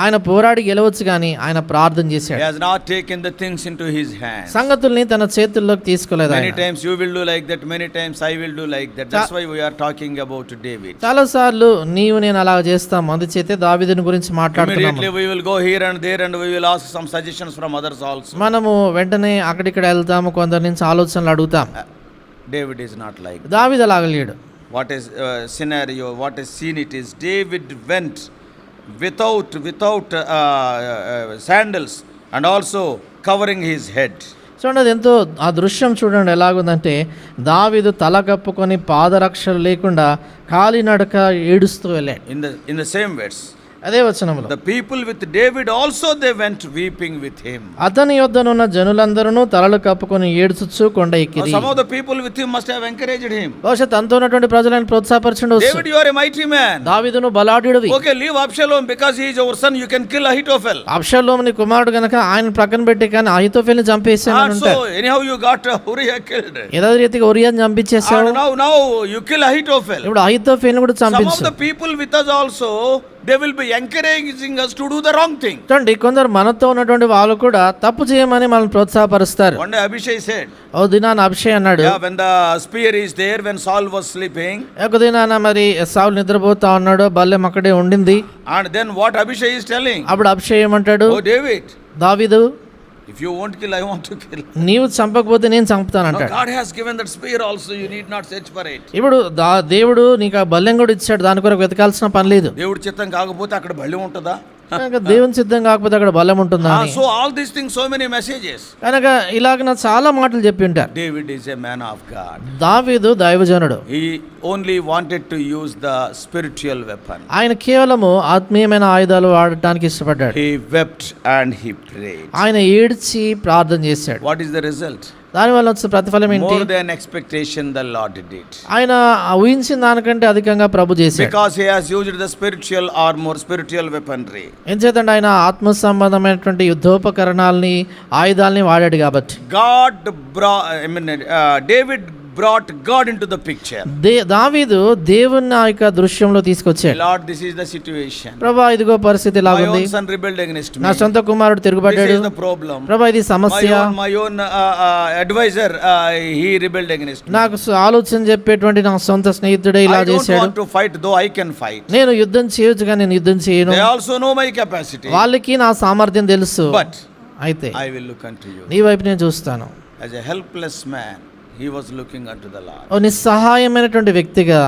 ఆయన పోరాడి గెలవచ్చు, కానీ ఆయన ప్రార్థన He చేశాడు. has not taken the things into his hands. సంగతుల్ని తన చేతుల్లోకి తీసుకోలేదు. Many ఆయన times you will do like that, many times I will do like that. That's why we are talking about David. చాలా సార్లు నీవు నేను అలా చేస్తాం, అందుచేతే దావీదుని గురించి మాట్లాడుతున్నాము. Immediately we will go here and there and we will ask some suggestions from others also. మనము వెంటనే అక్కడిక్కడ వెళ్తాము, కొందరి నుంచి ఆలోచనలు అడుగుతాం. David is not like that. దావీదు అలాగ లేడు. What is scenario, what is scene it is, David went without sandals and also covering his head. చూడండి, అది ఎంతో ఆ దృశ్యం చూడండి ఎలాగుందంటే, దావీదు తల కప్పుకొని పాదరక్షలు లేకుండా కాలినడక ఏడుస్తూ వెళ్ళాడు. In the same words, అదే వచనంలో, the people with David also they went weeping with him. అతని యొద్దనున్న జనులందరూ తలలు కప్పుకొని ఏడుచుచు కొండ ఎక్కిరి. Some of the people with him must have encouraged him. బహుశా తనతో ఉన్నటువంటి ప్రజలను ప్రోత్సాహపరచండి. David, you are a mighty man. దావీదును బలాఢ్యుడివి. Okay, leave Absalom because he is our son, you can kill Ahithophel. అబ్షాలోము నీ కుమారుడు గనక ఆయన ప్రక్కన పెట్టి కానీ అహీతోఫెల్ని చంపేసాను So anyhow you got Uriah killed. ఏదో రీతిగా ఉరియాని చంపించేశావు. And now you kill Ahithophel. ఇప్పుడు అహీతోఫెల్ని కూడా Some of చంపించు. the people with us also, they will be encouraging us to do the wrong thing. చూడండి, కొందరు మనతో ఉన్నటువంటి వాళ్ళు కూడా తప్పు చేయమని మనల్ని ప్రోత్సాహపరుస్తారు. One day Abishai said, ఓ దినాన అభిషేక్ అన్నాడు, when the spear is there, when Saul was sleeping, ఒక దినాన మరి సౌలు నిద్రపోతా ఉన్నాడు, బల్లెం అక్కడే ఉండింది. and then what Abishai is telling, అప్పుడు అభిషేక్ ఏమంటాడు, oh David, దావీదు, If you won't kill, I want to kill. నీవు చంపకపోతే నేను No, చంపుతానంటాడు. God has given that spear also. You need not search for it. ఇప్పుడు దేవుడు నీకు ఆ బల్లెం కూడా ఇచ్చాడు, దాని కొరకు వెతకాల్సిన పని లేదు. దేవుడి చిత్తం కాకపోతే అక్కడ బళ్ళి ఉంటుందా? కనుక దేవుని సిద్ధం కాకపోతే అక్కడ బలం ఉంటుందా అని. So all these things, so many messages. కనుక ఇలాగ చాలా మాటలు చెప్పి ఉంటారు. David is a man of God. దావీదు దైవజనుడు. He only wanted to use the spiritual weapon. ఆయన కేవలము ఆత్మీయమైన ఆయుధాలు వాడటానికి ఇష్టపడ్డాడు. He wept and he prayed. ఆయన ఏడ్చి ప్రార్థన చేశాడు. What is the result? దానివల్ల వచ్చే ప్రతిఫలం ఏంటి? More than expectation, the Lord did. ఆయన ఊహించిన దానికంటే అధికంగా ప్రభు చేశాడు. Because he has used the spiritual armor, spiritual weaponry. ఎందుచేతంటే ఆయన ఆత్మ సంబంధమైనటువంటి యుద్ధోపకరణాలని ఆయుధాలని వాడాడు కాబట్టి. David brought God into the picture. దావీదు దేవుని ఆ యొక్క దృశ్యంలో తీసుకొచ్చాడు. Lord, this is the situation. ప్రభువా ఇదిగో పరిస్థితి My ఇలాగుంది. own son rebelled against me. నా సొంత కుమారుడు తిరుగుబడ్డాడు. This is the problem. ప్రభువా ఇది సమస్య. My own advisor, he rebelled against me. నాకు ఆలోచన చెప్పేటువంటి నా సొంత స్నేహితుడే ఇలా I don't చేశాడు. want to fight, though I can fight. నేను యుద్ధం చేయొచ్చు కానీ నేను యుద్ధం చేయను. They also know my capacity. వాళ్ళకి నా సామర్థ్యం తెలుసు. But అయితే I will look unto you. నీ వైపు నేను చూస్తాను. As a helpless man, he was looking unto the Lord. ఓ నిస్సహాయమైనటువంటి వ్యక్తిగా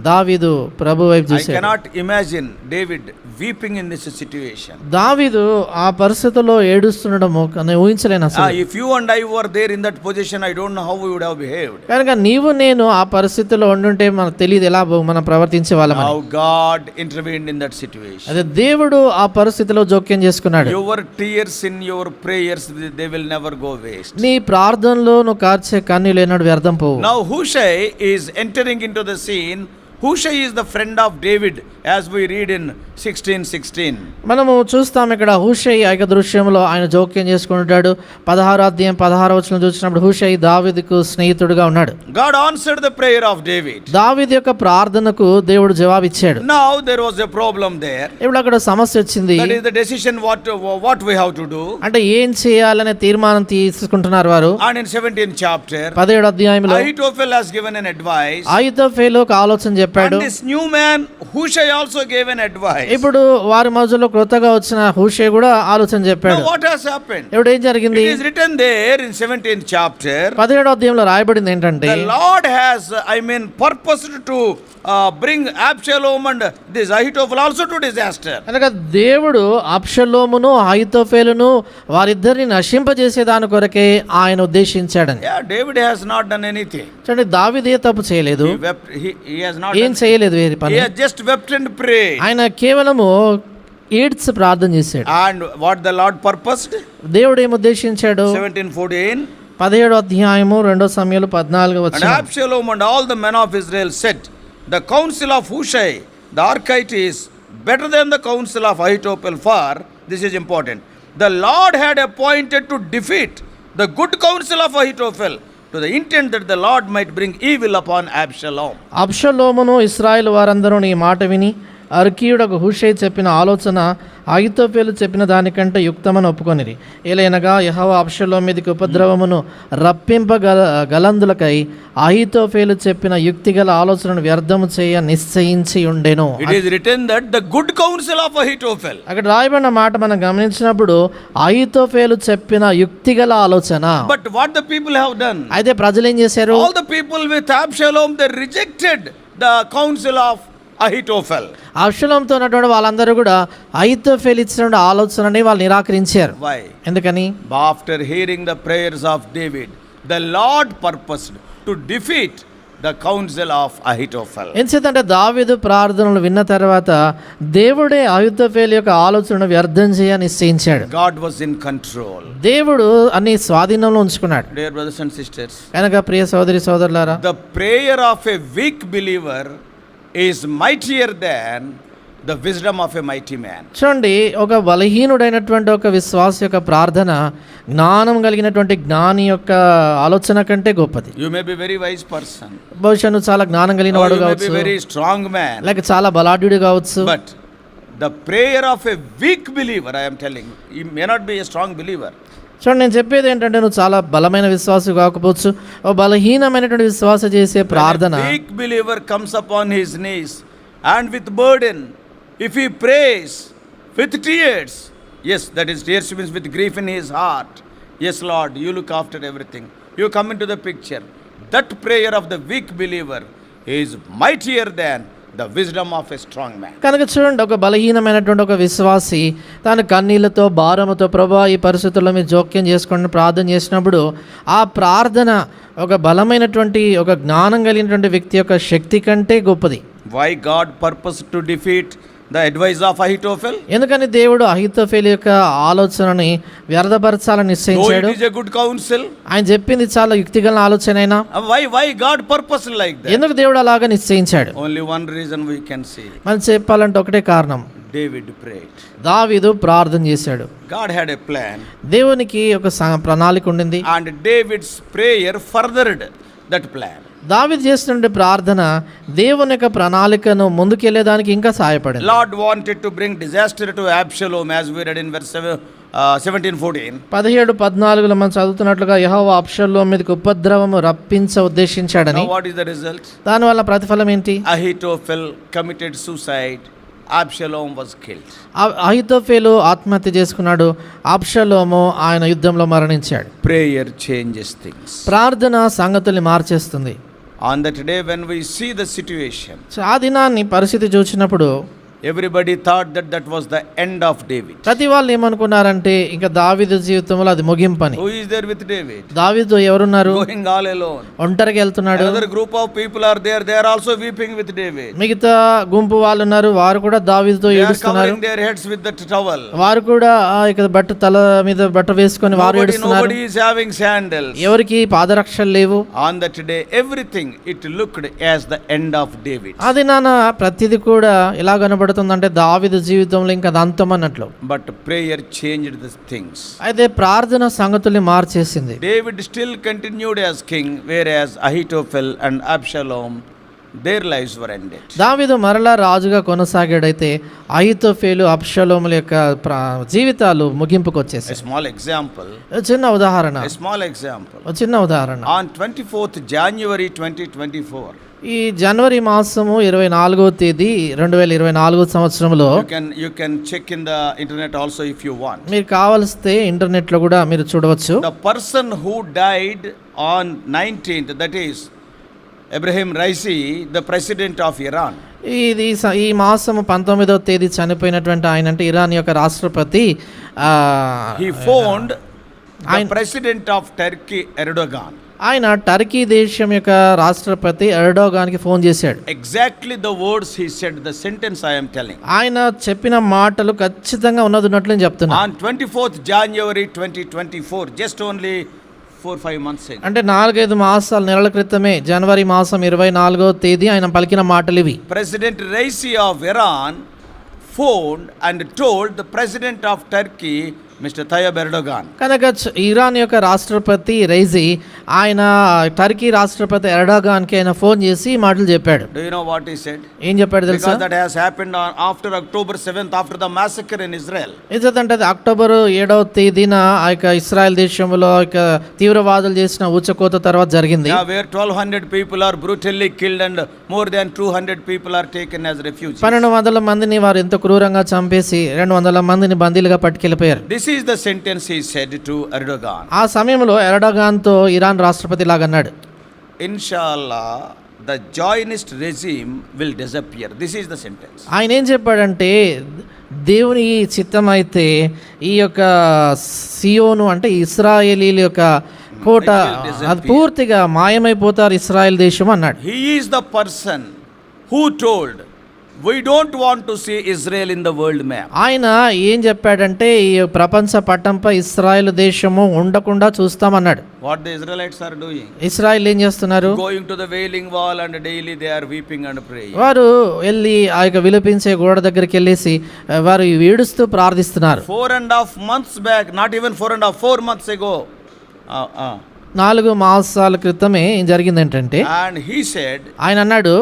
దావీదు ప్రభు వైపు I చూశాడు. cannot imagine David weeping in this situation. దావీదు ఆ పరిస్థితిలో ఏడుస్తుండడము నేను ఊహించలేను అసలు. If you and I were there in that position, I don't know how we would have behaved. కనుక నీవు నేను ఆ పరిస్థితిలో ఉండుంటే మనకు తెలియదు ఎలా మనం ప్రవర్తించే వాళ్ళమని. How God intervened in that situation. అదే దేవుడు ఆ పరిస్థితిలో జోక్యం చేసుకున్నాడు. Your tears in your prayers, they will never go waste. నీ ప్రార్థనలో నువ్వు కార్చే కన్నీళ్ళు ఏనాడు వ్యర్థం పోవు. Now Hushai is entering into the scene. Hushai is the friend of David, as we read in 16:16. మనము చూస్తాం ఇక్కడ హూషై ఆ యొక్క దృశ్యంలో ఆయన జోక్యం చేసుకుంటాడు. 16వ అధ్యాయం 16వ వచనం చూసినప్పుడు హూషై దావీదుకు స్నేహితుడిగా ఉన్నాడు. God answered the prayer of David. దావీదు యొక్క ప్రార్థనకు దేవుడు జవాబిచ్చాడు. Now there was a problem there. ఇప్పుడు అక్కడ సమస్య వచ్చింది. That is the decision what we have to do. అంటే ఏం చేయాలనే తీర్మానం తీసుకుంటున్నారు వారు. And in 17th chapter, 17వ అధ్యాయంలో Ahithophel has given an advice. అహీతోఫెలు ఒక ఆలోచన చెప్పాడు. And this new man Hushai also gave an advice. ఇప్పుడు వారి మధ్యలో క్రొత్తగా వచ్చిన హూషై కూడా ఆలోచన చెప్పాడు. Now what has happened? ఇప్పుడు ఏం జరిగింది? It is written there in 17th chapter. 17వ అధ్యాయంలో రాయబడింది ఏంటంటే The Lord has, purposed to bring Absalom and this Ahithophel also to disaster. కనుక దేవుడు అబ్షలోమును అహీతోఫెలును వారిద్దరిని నశింపజేసే దాని కొరకే ఆయన ఉద్దేశించాడని. Yeah, David has not done anything. చూడండి దావీదు ఏ తప్పు చేయలేదు. He wept. He has not ఏం done. చేయలేదు వేరే He పని. has just wept and prayed. ఆయన కేవలము ఏడ్చి ప్రార్థన చేశాడు. And what the Lord purposed? దేవుడు ఏం ఉద్దేశించాడు? 17:14. 17వ అధ్యాయము 2 సమూయేలు 14వ And వచనం. Absalom and all the men of Israel said, the counsel of Hushai the Archite is better than the counsel of Ahithophel, for this is important. The Lord had appointed to defeat the good counsel of Ahithophel, to the intent that the Lord might bring evil upon Absalom. అబ్షలోమును ఇశ్రాయేలు వారందరూ ఈ మాట విని అర్కీయుడకు Hushai చెప్పిన ఆలోచన అహీతోఫెలు చెప్పిన దానికంటే యుక్తమని ఒప్పుకొనిరి. ఏలైనగా యెహోవా అబ్షలోము మీదికి ఉపద్రవమును రప్పింపగలందులకై అహీతోఫెలు చెప్పిన యుక్తిగల ఆలోచనను వ్యర్థము చేయ నిశ్చయించి ఉండెను. It is written that the good counsel of Ahithophel. అక్కడ రాయబడిన మాట మనం గమనించినప్పుడు అహీతోఫెలు చెప్పిన యుక్తిగల ఆలోచన. But what the people have done? అయితే ప్రజలు ఏం చేశారు? All the people with Absalom, they rejected the counsel of Ahithophel. అబ్షలోముతో ఉన్నటువంటి వాళ్ళందరూ కూడా అహీతోఫెలు ఇచ్చిన ఆలోచనని వాళ్ళు నిరాకరించారు. Why? ఎందుకని? After hearing the prayers of David, the Lord purposed to defeat the counsel of Ahithophel. ఎందుకంటే దావీదు ప్రార్థనలు విన్న తర్వాత దేవుడే అహీతోఫెలు యొక్క ఆలోచనను వ్యర్థం చేయ నిశ్చయించాడు. God was in control. దేవుడు అన్ని స్వాధీనంలో ఉంచుకున్నాడు. Dear brothers and sisters, కనుక ప్రియ సోదరి సోదరులారా, the prayer of a weak believer is mightier than the wisdom of a mighty man. చూడండి, ఒక బలహీనుడైనటువంటి ఒక విశ్వాస యొక్క ప్రార్థన జ్ఞానం కలిగినటువంటి జ్ఞాని యొక్క ఆలోచన కంటే గొప్పది. You may be very wise person. బహుశా నువ్వు చాలా జ్ఞానం కలిగిన వాడు You may కావచ్చు, be very strong man. లేక చాలా బలాఢ్యుడు కావచ్చు. But the prayer of a weak believer, I am telling you, he may not be a strong believer. చూడండి, నేను చెప్పేది ఏంటంటే నువ్వు చాలా బలమైన విశ్వాసం కాకపోవచ్చు, ఓ బలహీనమైనటువంటి విశ్వాస చేసే ప్రార్థన. When a weak believer comes upon his knees and with burden, if he prays with tears, yes, that is tears means with grief in his heart, Yes, Lord, you look after everything. You come into the picture. That prayer of the weak believer is mightier than the wisdom of a strong man. కనుక చూడండి, ఒక బలహీనమైనటువంటి ఒక విశ్వాసి తన కన్నీళ్లతో భారముతో ప్రభా ఈ పరిస్థితుల్లో మీరు జోక్యం చేసుకొని ప్రార్థన చేసినప్పుడు ఆ ప్రార్థన ఒక బలమైనటువంటి ఒక జ్ఞానం కలిగినటువంటి వ్యక్తి యొక్క శక్తి కంటే గొప్పది. Why God purposed to defeat the advice of Ahithophel? ఎందుకని దేవుడు అహీతోఫెలు యొక్క ఆలోచనని వ్యర్థపరచాలని Though నిశ్చయించాడు. it is a good counsel, ఆయన చెప్పింది చాలా యుక్తిగల ఆలోచన అయినా why God purposed like that? ఎందుకు దేవుడు అలాగా నిశ్చయించాడు? Only one reason we can see. మనం చెప్పాలంటే ఒకటే కారణం, David prayed. దావీదు ప్రార్థన చేశాడు. God had a plan, దేవునికి ఒక ప్రణాళిక ఉండింది. and David's prayer furthered that plan. దావీదు చేస్తున్న ప్రార్థన దేవుని యొక్క ప్రణాళికను ముందుకెళ్లేదానికి ఇంకా సహాయపడింది. Lord wanted to bring disaster to Absalom, as we read in verse 17-14. 17-14 మనం చదువుతున్నట్లుగా యెహోవా అబ్షాలోము మీదకి ఉపద్రవము రప్పించ ఉద్దేశించాడని. Now what is the result? దానివల్ల ప్రతిఫలం ఏంటి? Ahithophel committed suicide. Absalom was killed. అహీతోఫెలు ఆత్మహత్య చేసుకున్నాడు. అబ్షాలోము ఆయన యుద్ధంలో మరణించాడు. Prayer changes things. ప్రార్థన సంగతుల్ని మార్చేస్తుంది. On that day when we see the situation, ఆ దినాన్ని పరిస్థితి చూసినప్పుడు everybody thought that was the end of David. ప్రతి వాళ్ళు ఏమనుకున్నారంటే ఇంకా దావీదు జీవితంలో అది ముగింపని. Who is there with David? దావీదు ఎవరున్నారు? Going all alone. ఒంటరిగా వెళ్తున్నాడు. Another group of people are there. They are also weeping with David. మిగతా గుంపు వాళ్ళు ఉన్నారు, వారు కూడా దావీదుతో They are ఏడుస్తున్నారు. covering their heads with that towel. వారు కూడా ఇక బట్ట తల మీద బట్ట వేసుకొని వారు ఏడుస్తున్నారు. Nobody is having sandals. ఎవరికి పాదరక్షలు లేవు. On that day, everything it looked as the end of David. అది నాన్న ప్రతిది కూడా ఎలా కనబడుతుందంటే దావీదు జీవితంలో ఇంకా అది అంతం అన్నట్లు. But prayer changed the things. అయితే ప్రార్థన సంగతుల్ని మార్చేసింది. David still continued as king, whereas Ahithophel and Absalom, their lives were ended. దావీదు మరలా రాజుగా కొనసాగాడైతే అహీతోఫెలు అబ్షాలోముల యొక్క జీవితాలు ముగింపుకు వచ్చేసాయి. A small example. చిన్న ఉదాహరణ. A small example. చిన్న ఉదాహరణ. On 24th January 2024. ఈ జనవరి మాసము 24వ తేదీ 2024 సంవత్సరంలో You can check in the internet also if you want. మీరు కావలిస్తే ఇంటర్నెట్ లో కూడా మీరు చూడవచ్చు. The person who died on 19th, that is Ebrahim Raisi, the president of Iran. ఈ మాసము 19వ తేదీ చనిపోయినటువంటి ఆయన అంటే ఇరాన్ యొక్క రాష్ట్రపతి. He phoned the president of Turkey, Erdogan. ఆయన టర్కీ దేశం యొక్క రాష్ట్రపతి ఎర్డోగాన్కి ఫోన్ చేశాడు. Exactly the words he said, the sentence I am telling. ఆయన చెప్పిన మాటలు ఖచ్చితంగా ఉన్నట్లు నేను చెప్తున్నా. On 24th January 2024, just only 4-5 months ago. అంటే 4-5 మాసాల నెలల క్రితమే జనవరి మాసం 24వ తేదీ ఆయన పలికిన మాటలు ఇవి. President Raisi of Iran phoned and told the president of Turkey, Mr. Tayyip Erdogan. కనుక ఇరాన్ యొక్క రాష్ట్రపతి రైజీ ఆయన టర్కీ రాష్ట్రపతి ఎర్డోగాన్కి ఆయన ఫోన్ చేసి మాటలు చెప్పాడు. Do you know what he said? ఏం చెప్పాడు తెలుసా? Because that has happened after October 7th, after the massacre in Israel. ఎందుకంటే అది అక్టోబర్ 7వ తేదీన ఆ యొక్క ఇస్రాయెల్ దేశంలో ఆ యొక్క తీవ్రవాదులు చేసిన ఊచకోత తర్వాత జరిగింది. Where 1200 people are brutally killed and more than 200 people are taken as refugees. 1200 మందిని వారు ఎంతో క్రూరంగా చంపేసి 200 మందిని బందీలుగా పట్టుకెళ్ళిపోయారు. This is the sentence he said to Erdogan. ఆ సమయంలో ఎర్డోగాన్తో ఇరాన్ రాష్ట్రపతి లాగన్నాడు, Inshallah, the Zionist regime will disappear. This is the sentence. ఆయన ఏం చెప్పాడంటే దేవుని చిత్తం అయితే ఈ యొక్క సియోను అంటే ఇస్రాయేలీల యొక్క కోట అది పూర్తిగా మాయమైపోతారు ఇస్రాయేల్ దేశం అన్నాడు. He is the person who told, we don't want to see Israel in the world map. ఆయన ఏం చెప్పాడంటే ఈ ప్రపంచ పట్టంపై ఇస్రాయేల్ దేశము ఉండకుండా చూస్తామన్నాడు. What the Israelites are doing? Israel ఏం చేస్తున్నారు? Going to the wailing wall and daily they are weeping and praying. వారు వెళ్ళి ఆ యొక్క విలపించే గోడ దగ్గరికి వెళ్ళేసి వారు ఏడుస్తూ ప్రార్థిస్తున్నారు. 4.5 months back, not even 4 months ago. 4 మాసాల క్రితమే ఏం జరిగింది ఏంటంటే, And he said, ఆయన అన్నాడు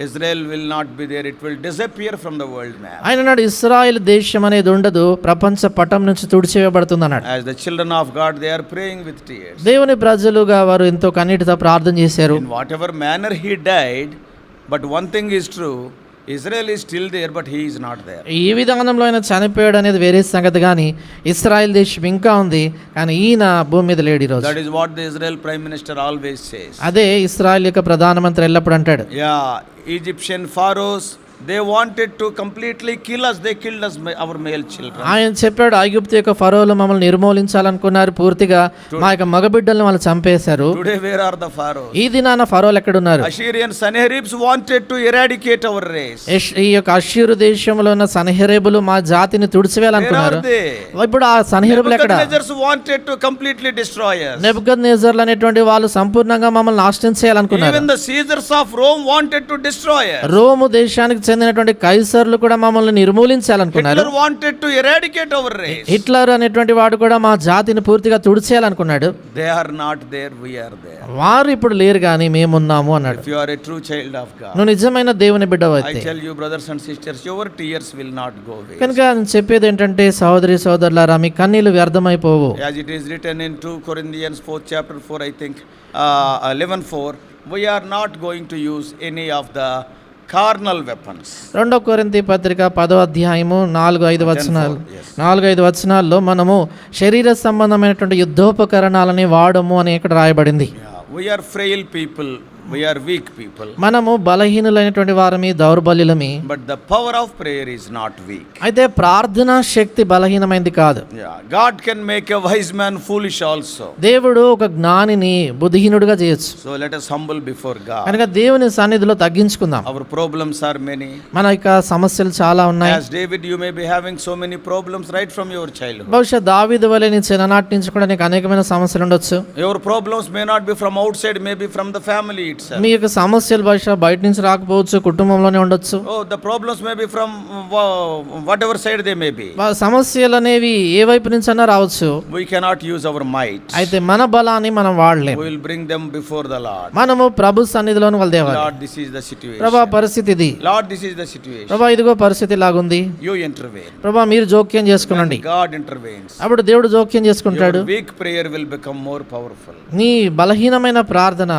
Israel will not be there, it will disappear from the world map. ఆయన అన్నాడు ఇస్రాయేల్ దేశం అనేది ఉండదు, ప్రపంచ పటం నుంచి తుడిచివేయబడుతుంది అన్నాడు. As the children of God, they are praying with tears. దేవుని ప్రజలుగా వారు ఎంతో కన్నీటితో ప్రార్థన చేశారు. In whatever manner he died, but one thing is true, Israel is still there, but he is not there. ఈ విధానంలో ఆయన చనిపోయాడు అనేది వేరే సంగతి, కానీ ఇస్రాయల్ దేశం ఇంకా ఉంది, కానీ ఈయన భూమి మీద లేడు ఈరోజు. That is what the Israel Prime Minister always says. అదే ఇస్రాయల్ యొక్క ప్రధానమంత్రి ఎల్లప్పుడు అంటాడు. Yeah, Egyptian pharaohs, they wanted to completely kill us. They killed us, our male children. ఆయన చెప్పాడు, ఐగుప్తు యొక్క ఫరోలు మమ్మల్ని నిర్మూలించాలనుకున్నారు, పూర్తిగా మా యొక్క మగబిడ్డలను వాళ్ళు చంపేశారు. Today, where are the pharaohs? ఈ దినాన ఫరోలు ఎక్కడున్నారు? Assyrian Sanheribs wanted to eradicate our race. ఈ యొక్క అష్షూరు దేశంలో ఉన్న సన్హెరేబులు మా జాతిని తుడిచివేయాలనుకున్నారు. Where are they? ఇప్పుడు ఆ సన్హెరేబులు ఎక్కడ? Nebuchadnezzar wanted to completely destroy us. నెబుకద్నెజర్లు అనేటువంటి వాళ్ళు సంపూర్ణంగా మమ్మల్ని నాశనం చేయాలనుకున్నారు. Even the Caesars of Rome wanted to destroy us. రోము దేశానికి చెందినటువంటి కైసర్లు కూడా మమ్మల్ని నిర్మూలించాలనుకున్నారు. Hitler wanted to eradicate our race. Hitler అనేటువంటి వాడు కూడా మా జాతిని పూర్తిగా తుడిచేయాలనుకున్నాడు. They are not there, we are there. వారు ఇప్పుడు లేరు, కానీ మేమున్నాము అన్నాడు. If you are a true child of God, నువ్వు నిజమైన దేవుని బిడ్డవైతే, I tell you, brothers and sisters, your tears will not go waste. కనుక నేను చెప్పేది ఏంటంటే, సహోదరి సోదరులారా, మీ కన్నీళ్లు వ్యర్థమైపోవు. As it is written in 2 Corinthians 4 chapter 4, I think 11:4, we are not going to use any of the carnal weapons. 2 కొరింథీ పత్రిక 10వ అధ్యాయము 4-5 వచనాలు, 4-5 వచనాల్లో మనము శరీర సంబంధమైనటువంటి యుద్ధోపకరణాలని వాడము అని ఇక్కడ రాయబడింది. We are frail people, we are weak people. మనము బలహీనులైనటువంటి వారమి, దౌర్బల్యులమి. But the power of prayer is not weak. అయితే ప్రార్థనా శక్తి బలహీనమైంది కాదు. God can make a wise man foolish also. దేవుడు ఒక జ్ఞానిని బుద్ధిహీనుడిగా చేయొచ్చు. So let us humble before God. కనుక దేవుని సన్నిధిలో తగ్గించుకుందాం. Our problems are many. మన యొక్క సమస్యలు చాలా ఉన్నాయి. As David, you may be having so many problems right from your childhood. బహుశా దావీదు వలె నీ చిన్ననాటి నుంచి కూడా నీకు అనేకమైన సమస్యలు ఉండొచ్చు. Your problems may not be from outside, may be from the family itself. మీ యొక్క సమస్యలు బహుశా బయట నుంచి రాకపోవచ్చు, కుటుంబంలోనే ఉండొచ్చు. Oh, the problems may be from whatever side they may be. సమస్యలు అనేవి ఏ వైపు నుంచి అన్నా రావచ్చు. We cannot use our might. అయితే మన బలాన్ని మనం వాడలేం. We will bring them before the Lord. మనము ప్రభు సన్నిధిలోని వాళ్ళ దేవాలి. Lord, this is the situation. ప్రభా, పరిస్థితి ఇది. Lord, this is the situation. ప్రభా, ఇదిగో పరిస్థితి లాగుంది. You intervene. ప్రభా, మీరు జోక్యం చేసుకునండి. God intervenes. అప్పుడు దేవుడు జోక్యం చేసుకుంటాడు. Your weak prayer will become more powerful. నీ బలహీనమైన ప్రార్థన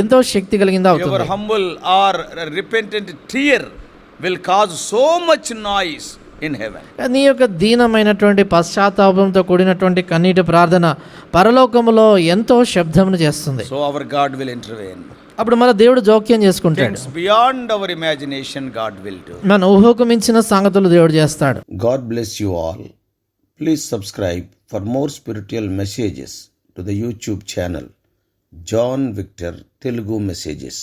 ఎంతో శక్తి కలిగింది Your అవుతుంది. humble or repentant tear will cause so much noise in heaven. నీ యొక్క దీనమైనటువంటి పశ్చాత్తాపంతో కూడినటువంటి కన్నీటి ప్రార్థన పరలోకములో ఎంతో శబ్దమును చేస్తుంది. So our God will intervene. అప్పుడు మన దేవుడు జోక్యం చేసుకుంటాడు. Things beyond our imagination God will do. మన ఊహకు మించిన సంగతులు దేవుడు చేస్తాడు. God bless you all. Please subscribe for more spiritual messages to the YouTube channel John Victor Telugu Messages.